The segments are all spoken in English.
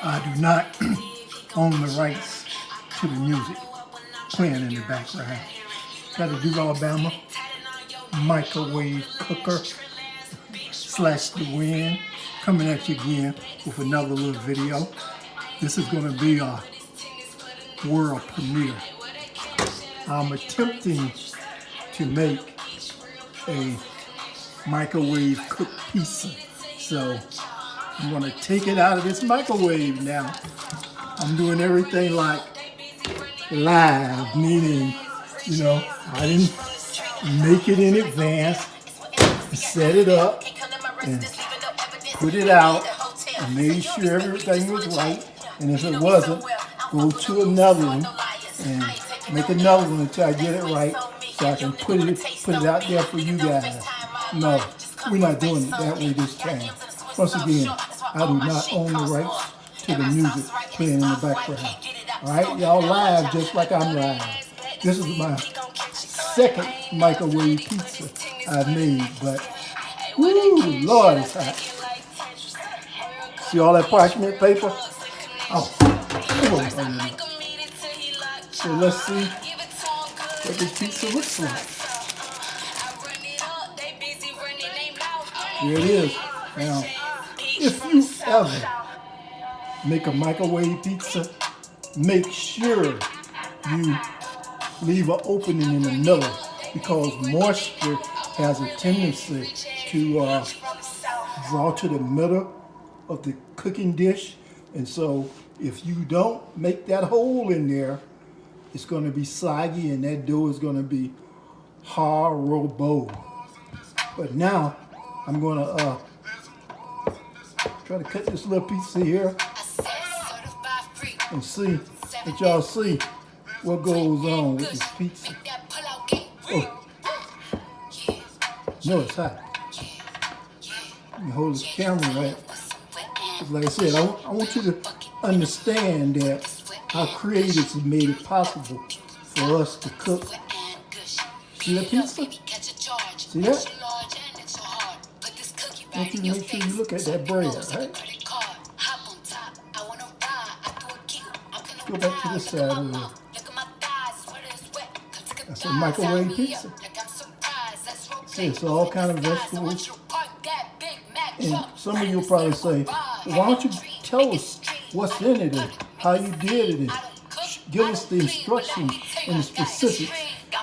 I do not own the rights to the music playing in the background. Got a Duke, Alabama microwave cooker slash the wind coming at you again with another little video. This is going to be a world premiere. I'm attempting to make a microwave cooked pizza. So I'm going to take it out of this microwave now. I'm doing everything like live, meaning, I didn't make it in advance, set it up, and put it out, and made sure everything was right. And if it wasn't, go to another one and make another one until I get it right, so I can put it out there for you guys. No, we're not doing it that way this time. Once again, I do not own the rights to the music playing in the background. All right, y'all live just like I'm live. This is my second microwave pizza I've made, but woo, Lord, it's hot. See all that parchment paper? Oh, so let's see what this pizza looks like. Here it is. Now, if you ever make a microwave pizza, make sure you leave an opening in the middle, because moisture has a tendency to draw to the middle of the cooking dish. And so if you don't make that hole in there, it's going to be soggy and that dough is going to be horrible. But now I'm going to try to cut this little pizza here and see, let y'all see what goes on with this pizza. Oh, no, it's hot. Let me hold this camera right. Like I said, I want you to understand that our creators have made it possible for us to cook. See that pizza? See that? I want you to make sure you look at that bread, right? Let's go back to this side of it. That's a microwave pizza. See, it's all kind of vegetables. And some of you will probably say, well, why don't you tell us what's in it and how you did it and give us the instructions and the specifics.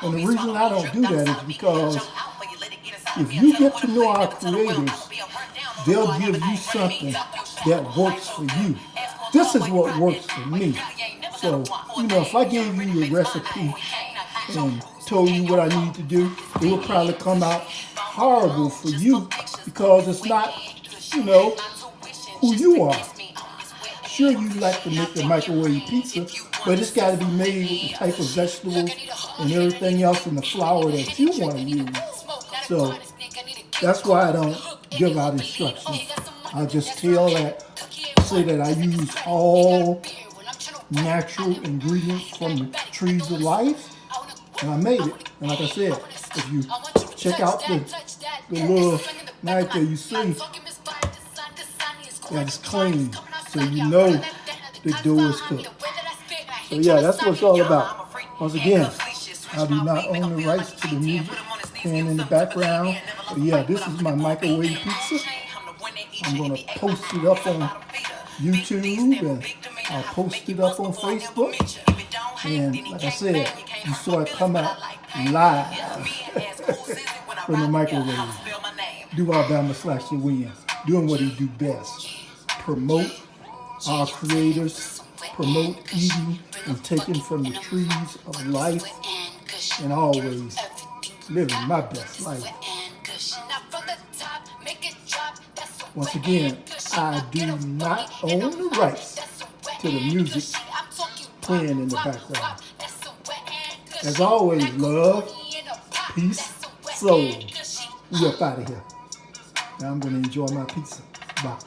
And the reason I don't do that is because if you get to know our creators, they'll give you something that works for you. This is what works for me. So, if I gave you the recipe and told you what I need to do, it would probably come out horrible for you because it's not, who you are. Sure, you like to make the microwave pizza, but it's got to be made with the type of vegetables and everything else in the flour that you want to use. So that's why I don't give out instructions. I'll just say that I use all natural ingredients from the trees of life, and I made it. And like I said, if you check out the little knife there, you see that it's clean, so you know the dough is cooked. So yeah, that's what it's all about. Once again, I do not own the rights to the music playing in the background. But yeah, this is my microwave pizza. I'm going to post it up on YouTube, and I'll post it up on Facebook. And like I said, you saw it come out live from the microwave. Duke, Alabama / the wind, doing what he do best. Promote our creators, promote eating and taking from the trees of life, and always living my best life. Once again, I do not own the rights to the music playing in the background. As always, love, peace, soul. We up out of here. Now I'm going to enjoy my pizza. Bye.